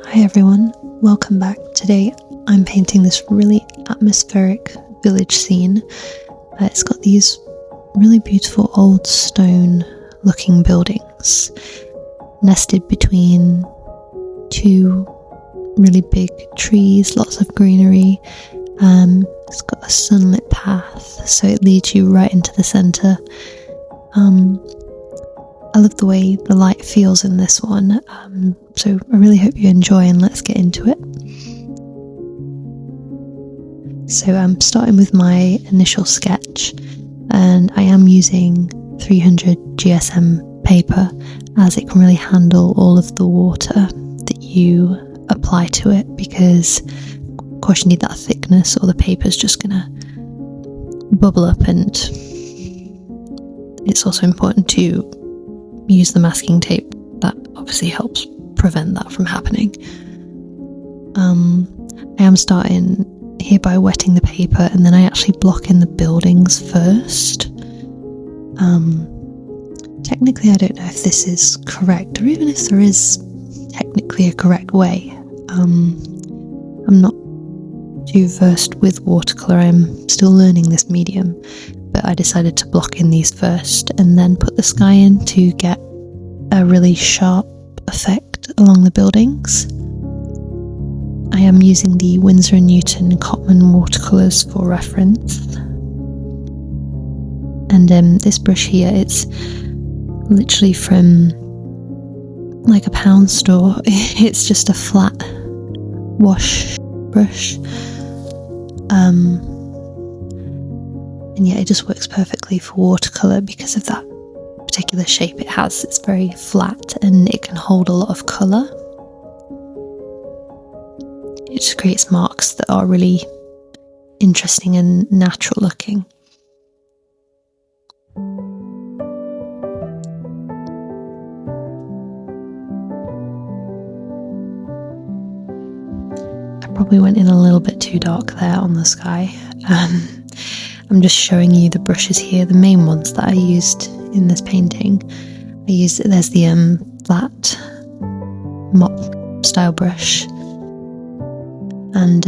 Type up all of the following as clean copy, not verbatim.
Hi everyone, welcome back. Today I'm painting this really atmospheric village scene. It's got these really beautiful old stone looking buildings nested between two really big trees, lots of greenery. It's got a sunlit path, so it leads you right into the centre. I love the way the light feels in this one, so I really hope you enjoy, and let's get into it. So I'm starting with my initial sketch, and I am using 300 GSM paper as it can really handle all of the water that you apply to it, because of course you need that thickness or the paper's just gonna bubble up, and it's also important to use the masking tape. That obviously helps prevent that from happening. I am starting here by wetting the paper, and then I actually block in the buildings first. Technically I don't know if this is correct, or even if there is technically a correct way. I'm not too versed with watercolour, I'm still learning this medium, but I decided to block in these first and then put the sky in to get a really sharp effect along the buildings. I am using the Winsor and Newton Cotman watercolours for reference. And this brush here, it's literally from like a pound store. It's just a flat wash brush. And yeah, it just works perfectly for watercolour because of that particular shape it has. It's very flat and it can hold a lot of colour. It just creates marks that are really interesting and natural looking. I probably went in a little bit too dark there on the sky. I'm just showing you the brushes here, the main ones that I used in this painting. There's the flat mop style brush, and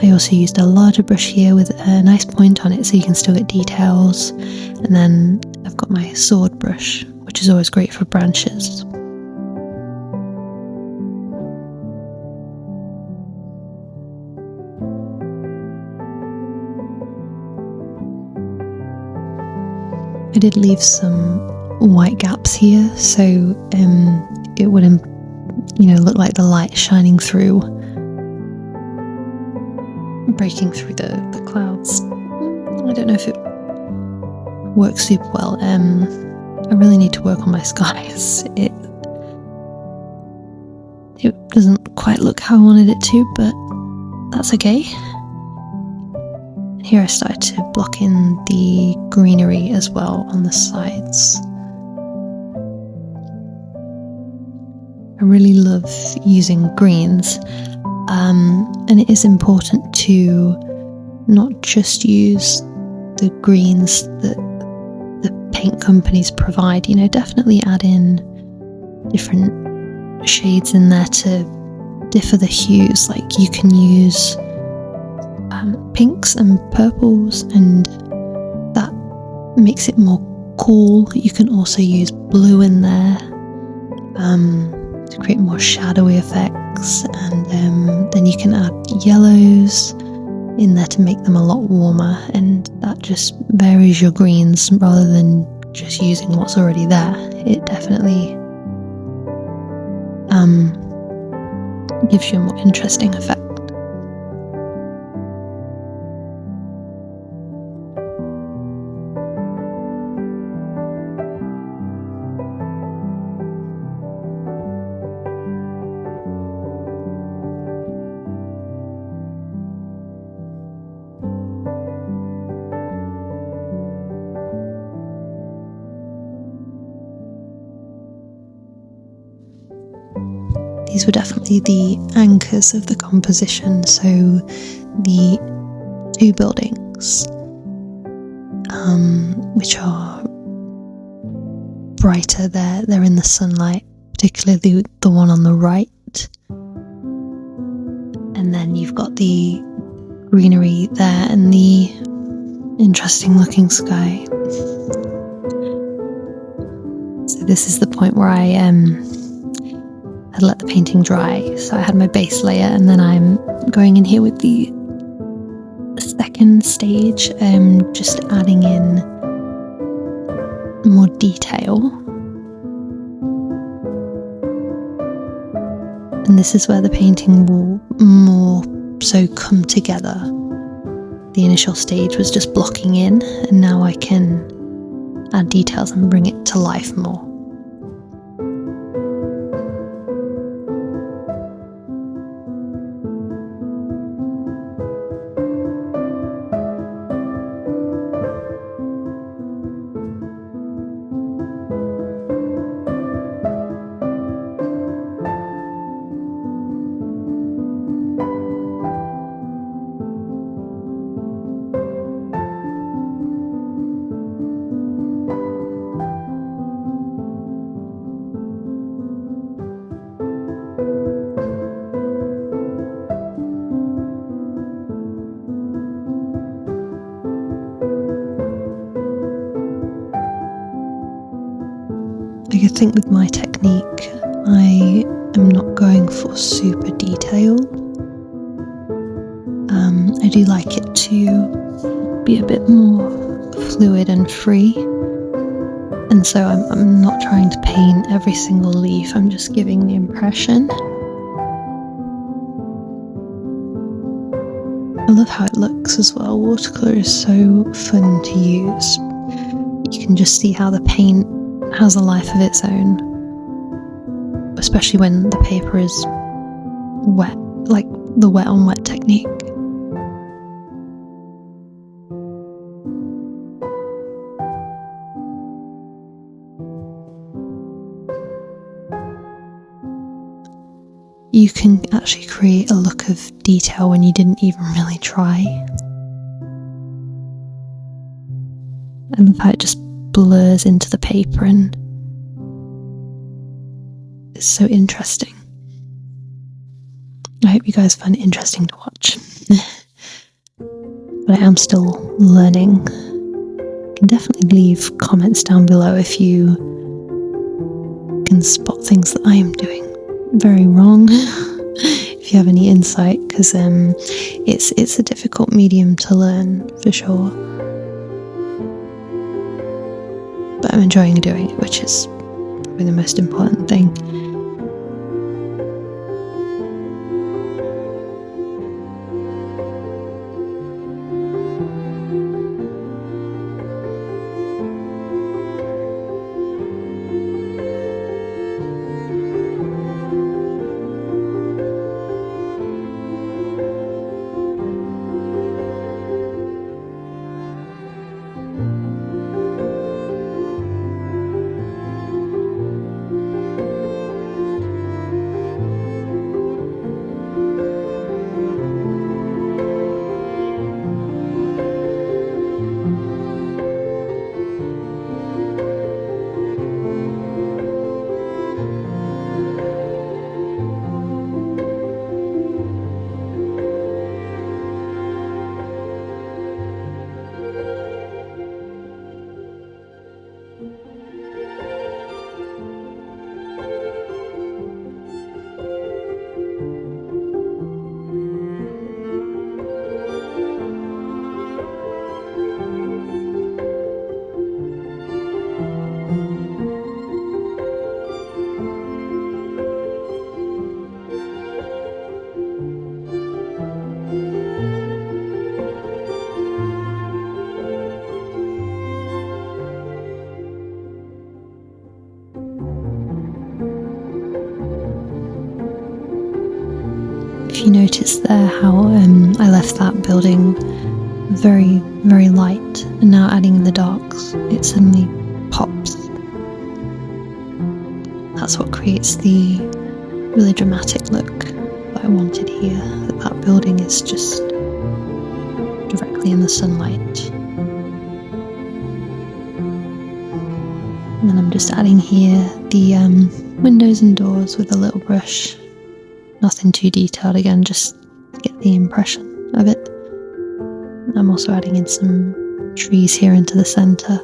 I also used a larger brush here with a nice point on it so you can still get details. And then I've got my sword brush, which is always great for branches. I did leave some white gaps here, so it would, look like the light shining through, breaking through the clouds. I don't know if it works super well. I really need to work on my skies. It doesn't quite look how I wanted it to, but that's okay. Here I started to block in the greenery as well on the sides. I really love using greens, and it is important to not just use the greens that the paint companies provide. Definitely add in different shades in there to differ the hues. Like you can use pinks and purples, and that makes it more cool. You can also use blue in there to create more shadowy effects, and then you can add yellows in there to make them a lot warmer, and that just varies your greens rather than just using what's already there. It definitely gives you a more interesting effect. These were definitely the anchors of the composition, so the two buildings, which are brighter, they're in the sunlight, particularly the one on the right. And then you've got the greenery there and the interesting looking sky. So this is the point where I had let the painting dry. So I had my base layer, and then I'm going in here with the second stage, just adding in more detail. And this is where the painting will more so come together. The initial stage was just blocking in, and now I can add details and bring it to life more. I think with my technique, I am not going for super detail. I do like it to be a bit more fluid and free, and so I'm not trying to paint every single leaf, I'm just giving the impression. I love how it looks as well. Watercolour is so fun to use. You can just see how the paint has a life of its own, especially when the paper is wet, like the wet on wet technique. You can actually create a look of detail when you didn't even really try. And how it just blurs into the paper, and it's so interesting. I hope you guys find it interesting to watch. But I am still learning. You can definitely leave comments down below if you can spot things that I am doing very wrong. If you have any insight, because it's a difficult medium to learn for sure. But I'm enjoying doing it, which is probably the most important thing. If you notice there how I left that building very, very light, and now adding in the darks, it suddenly pops. That's what creates the really dramatic look that I wanted here, that building is just directly in the sunlight. And then I'm just adding here the windows and doors with a little brush. Nothing too detailed, again, just get the impression of it. I'm also adding in some trees here into the centre.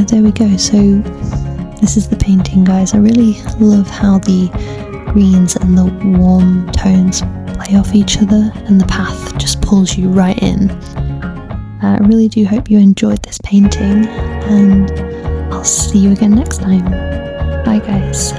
There we go. So this is the painting, guys. I really love how the greens and the warm tones play off each other, and the path just pulls you right in. I really do hope you enjoyed this painting, and I'll see you again next time. Bye, guys.